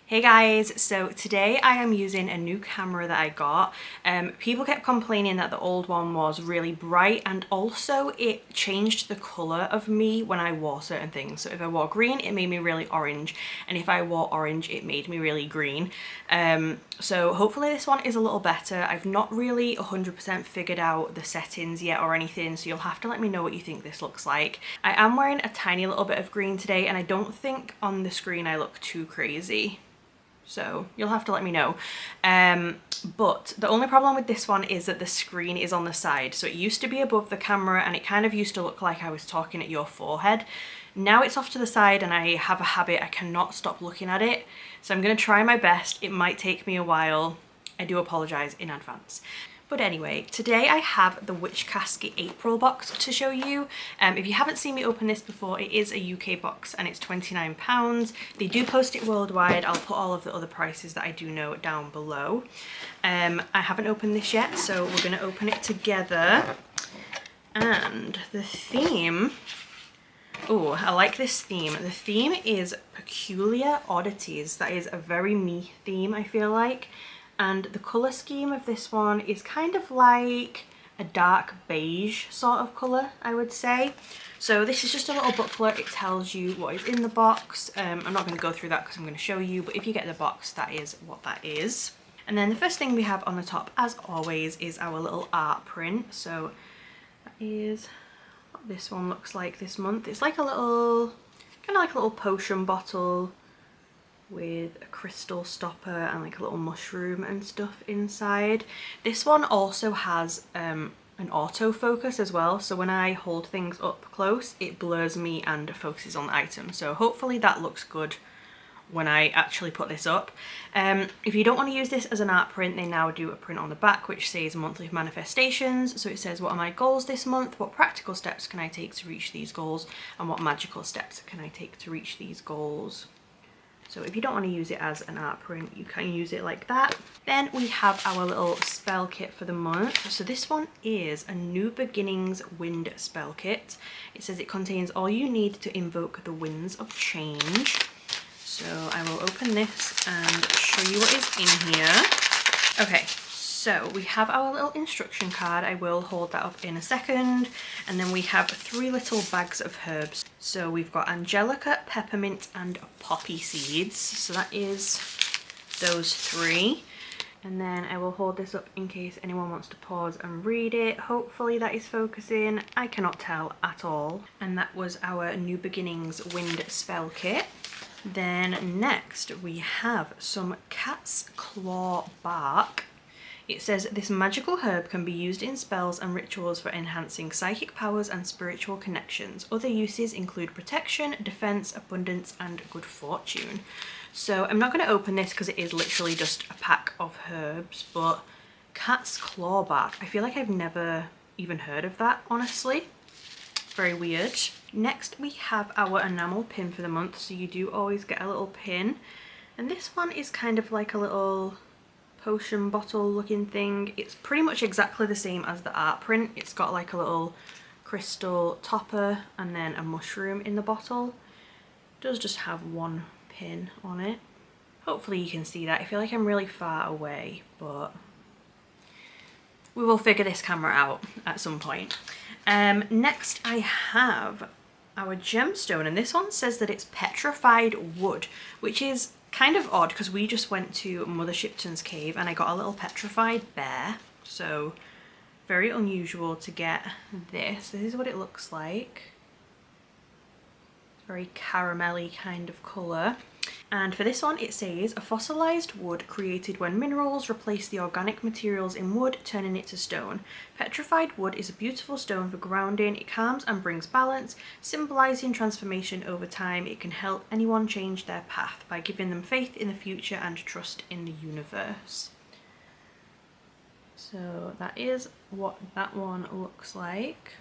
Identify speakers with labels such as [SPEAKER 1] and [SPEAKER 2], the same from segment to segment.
[SPEAKER 1] Hey guys, so today I am using a new camera that I got. People kept complaining that the old one was really bright and also it changed the colour of me when I wore certain things. So if I wore green, it made me really orange, and if I wore orange, it made me really green. So hopefully this one is a little better. I've not really 100% figured out the settings yet or anything, so you'll have to let me know what you think this looks like. I am wearing a tiny little bit of green today, and I don't think on the screen I look too crazy. So you'll have to let me know. But the only problem with this one is that the screen is on the side. So it used to be above the camera and it kind of used to look like I was talking at your forehead. Now it's off to the side and I have a habit, I cannot stop looking at it. So I'm gonna try my best. It might take me a while. I do apologize in advance. But anyway, today I have the Witch Casket April box to show you. If you haven't seen me open this before, it is a UK box and it's £29. They do post it worldwide. I'll put all of the other prices that I do know down below. I haven't opened this yet, so we're going to open it together. And the theme... Oh, I like this theme. The theme is Peculiar Oddities. That is a very me theme, I feel like. And the colour scheme of this one is kind of like a dark beige sort of colour, I would say. So this is just a little booklet. It tells you what is in the box. I'm not going to go through that because I'm going to show you, but if you get the box, that is what that is. And then the first thing we have on the top, as always, is our little art print. So that is what this one looks like this month. It's like a little, kind of like a little potion bottle with a crystal stopper and like a little mushroom and stuff inside. This one also has an autofocus as well, so when I hold things up close it blurs me and focuses on the item, so hopefully that looks good when I actually put this up. If you don't want to use this as an art print, they now do a print on the back which says monthly manifestations. So it says, what are my goals this month, what practical steps can I take to reach these goals, and what magical steps can I take to reach these goals. So if you don't want to use it as an art print, you can use it like that. Then we have our little spell kit for the month. So this one is a New Beginnings Wind spell kit. It says it contains all you need to invoke the winds of change. So I will open this and show you what is in here. Okay, so we have our little instruction card. I will hold that up in a second. And then we have 3 little bags of herbs. So we've got Angelica, Peppermint and Poppy Seeds. So that is those 3. And then I will hold this up in case anyone wants to pause and read it. Hopefully that is focusing. I cannot tell at all. And that was our New Beginnings Wind spell kit. Then next we have some cat's claw bark. It says this magical herb can be used in spells and rituals for enhancing psychic powers and spiritual connections. Other uses include protection, defense, abundance, and good fortune. So I'm not going to open this because it is literally just a pack of herbs, but cat's claw bark. I feel like I've never even heard of that, honestly. Very weird. Next we have our enamel pin for the month. So you do always get a little pin. And this one is kind of like a little potion bottle looking thing. It's pretty much exactly the same as the art print. It's got like a little crystal topper and then a mushroom in the bottle. It does just have one pin on it. Hopefully you can see that. I feel like I'm really far away, but we will figure this camera out at some point. Next I have our gemstone, and this one says that it's petrified wood, which is kind of odd because we just went to Mother Shipton's cave and I got a little petrified bear, so very unusual to get this. This is what it looks like. Very caramelly kind of colour. And for this one it says, a fossilised wood created when minerals replace the organic materials in wood, turning it to stone. Petrified wood is a beautiful stone for grounding. It calms and brings balance, symbolising transformation over time. It can help anyone change their path by giving them faith in the future and trust in the universe. So that is what that one looks like.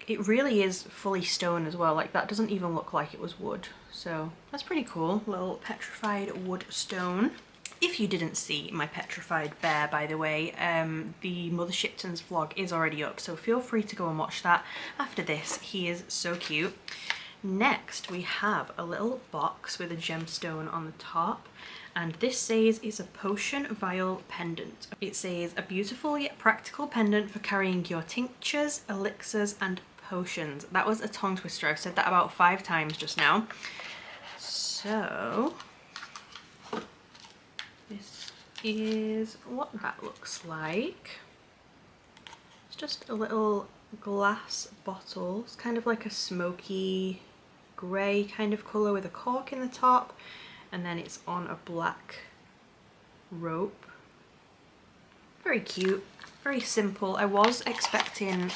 [SPEAKER 1] It really is fully stone as well, like that doesn't even look like it was wood. So that's pretty cool, little petrified wood stone. If you didn't see my petrified bear, by the way, the Mother Shipton's vlog is already up, so feel free to go and watch that after this. He is so cute. Next, we have a little box with a gemstone on the top, and this says it's a potion vial pendant. It says a beautiful yet practical pendant for carrying your tinctures, elixirs, and potions. That was a tongue twister. I've said that about 5 times just now. So this is what that looks like. It's just a little glass bottle. It's kind of like a smoky grey kind of colour with a cork in the top, and then it's on a black rope. Very cute, very simple. I was expecting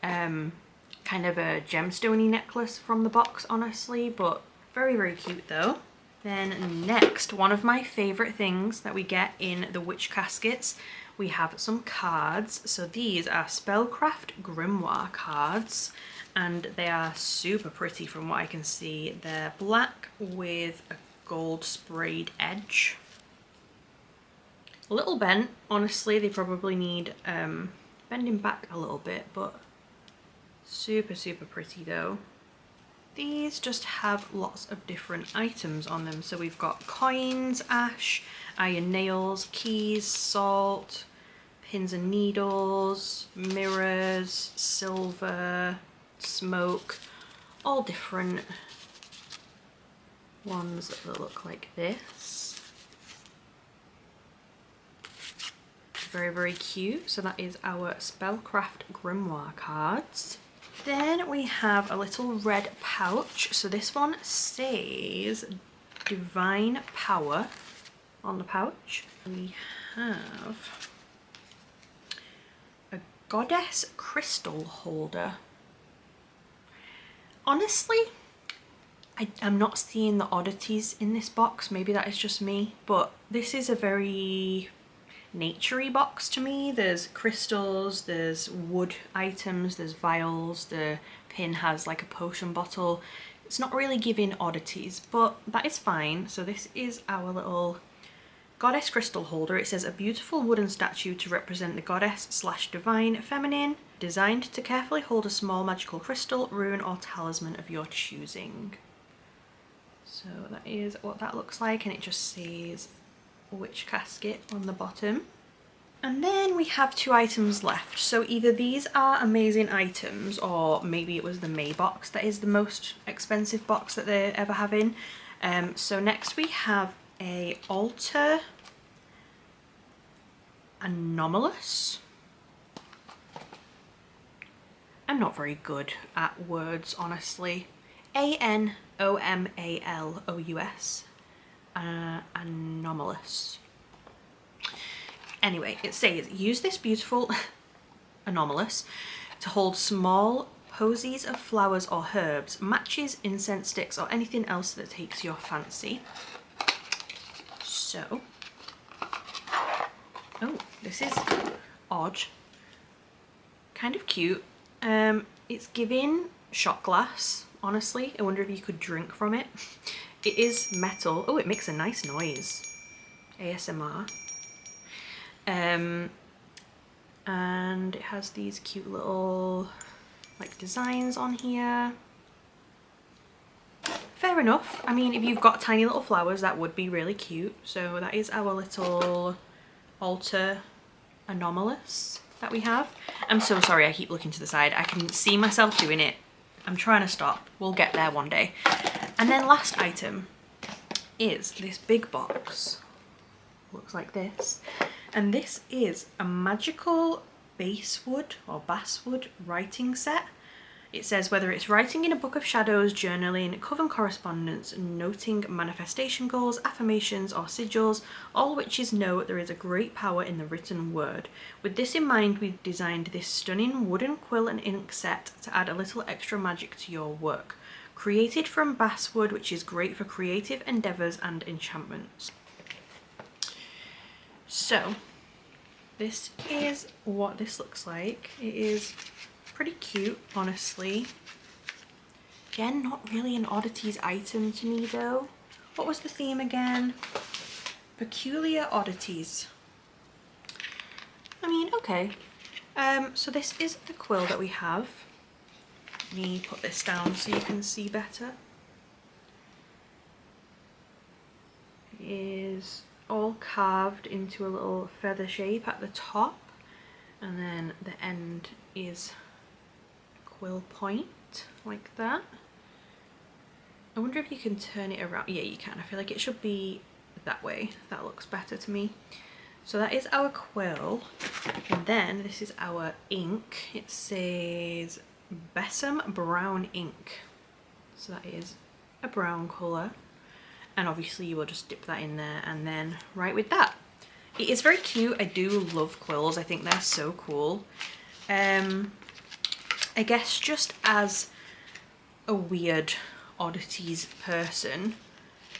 [SPEAKER 1] kind of a gemstone-y necklace from the box, honestly, but very, very cute though. Then next, one of my favourite things that we get in the witch caskets, we have some cards. So these are Spellcraft Grimoire cards, and they are super pretty from what I can see. They're black with a gold sprayed edge. A little bent, honestly. They probably need bending back a little bit, but super, super pretty though. These just have lots of different items on them. So we've got coins, ash, iron nails, keys, salt, pins and needles, mirrors, silver, smoke, all different ones that look like this. Very, very cute. So that is our Spellcraft Grimoire cards. Then we have a little red pouch. So this one says Divine Power on the pouch. We have a Goddess crystal holder. Honestly, I'm not seeing the oddities in this box. Maybe that is just me, but this is a very naturey box to me. There's crystals, there's wood items, there's vials, the pin has like a potion bottle. It's not really giving oddities, but that is fine. So this is our little Goddess crystal holder. It says a beautiful wooden statue to represent the goddess slash divine feminine, designed to carefully hold a small magical crystal, rune or talisman of your choosing. So that is what that looks like, and it just says witch casket on the bottom. And then we have 2 items left. So either these are amazing items, or maybe it was the May box that is the most expensive box that they ever have in. So next we have a Altar Anomalous. I'm not very good at words, honestly. Anomalous. Anomalous. Anyway, it says use this beautiful anomalous to hold small posies of flowers or herbs, matches, incense sticks, or anything else that takes your fancy. So, oh, this is odd, kind of cute. It's giving shot glass, honestly. I wonder if you could drink from it. It is metal. Oh, it makes a nice noise. ASMR. And it has these cute little like designs on here. Fair enough. I mean, if you've got tiny little flowers, that would be really cute. So that is our little Altar Anomalous that we have. I'm so sorry I keep looking to the side. I can see myself doing it. I'm trying to stop. We'll get there one day. And then last item is this big box. Looks like this. And this is a magical basswood or basswood writing set. It says whether it's writing in a book of shadows, journaling, coven correspondence, noting manifestation goals, affirmations or sigils, all witches know there is a great power in the written word. With this in mind, we've designed this stunning wooden quill and ink set to add a little extra magic to your work. Created from basswood, which is great for creative endeavours and enchantments. So, this is what this looks like. It is pretty cute, honestly. Again, not really an oddities item to me though. What was the theme again? Peculiar oddities. I mean, okay. So this is the quill that we have. me put this down so you can see better. It is all carved into a little feather shape at the top, and then the end is a quill point like that. I wonder if you can turn it around. Yeah, you can. I feel like it should be that way. That looks better to me. So that is our quill, and then this is our ink. It says Besom Brown ink, so that is a brown colour, and obviously you will just dip that in there and then write with that. It is very cute. I do love quills. I think they're so cool. I guess just as a weird Oddities person,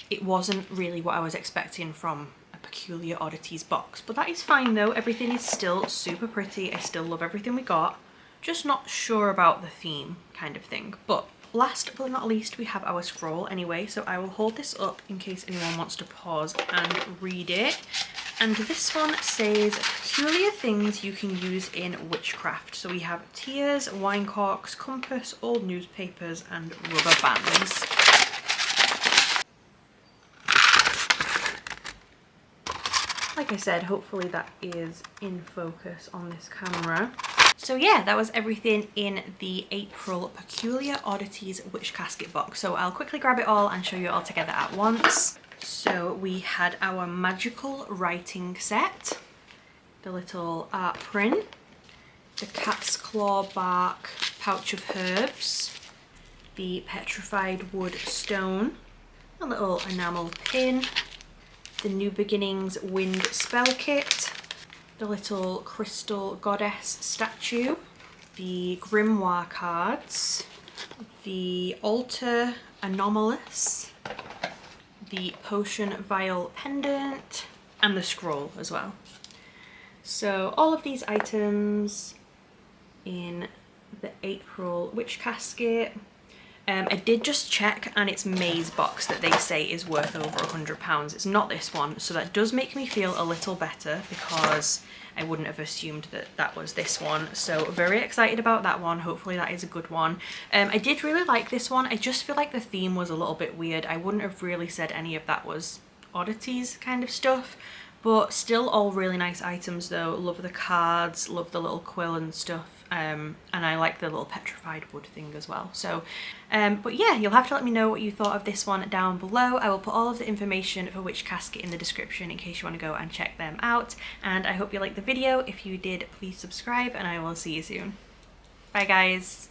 [SPEAKER 1] it wasn't really what I was expecting from a Peculiar Oddities box, but that is fine though. Everything is still super pretty. I still love everything we got, just not sure about the theme kind of thing. But last but not least, we have our scroll anyway, so I will hold this up in case anyone wants to pause and read it. And this one says peculiar things you can use in witchcraft. So we have tears, wine corks, compass, old newspapers, and rubber bands. Like I said, hopefully that is in focus on this camera. So yeah, that was everything in the April Peculiar Oddities Witch Casket box. So I'll quickly grab it all and show you it all together at once. So we had our magical writing set, the little art print, the cat's claw bark pouch of herbs, the petrified wood stone, a little enamel pin, the New Beginnings wind spell kit, the little crystal goddess statue, the grimoire cards, the altar anomalous, the potion vial pendant, and the scroll as well. So all of these items in the April witch casket. I did just check, and it's May's box that they say is worth over £100. It's not this one, so that does make me feel a little better because I wouldn't have assumed that that was this one. So very excited about that one. Hopefully that is a good one. I did really like this one. I just feel like the theme was a little bit weird. I wouldn't have really said any of that was Oddities kind of stuff, but still all really nice items though. Love the cards, love the little quill and stuff. And I like the little petrified wood thing as well. So, but yeah, you'll have to let me know what you thought of this one down below. I will put all of the information for Witch Casket in the description in case you want to go and check them out. And I hope you liked the video. If you did, please subscribe, and I will see you soon. Bye guys.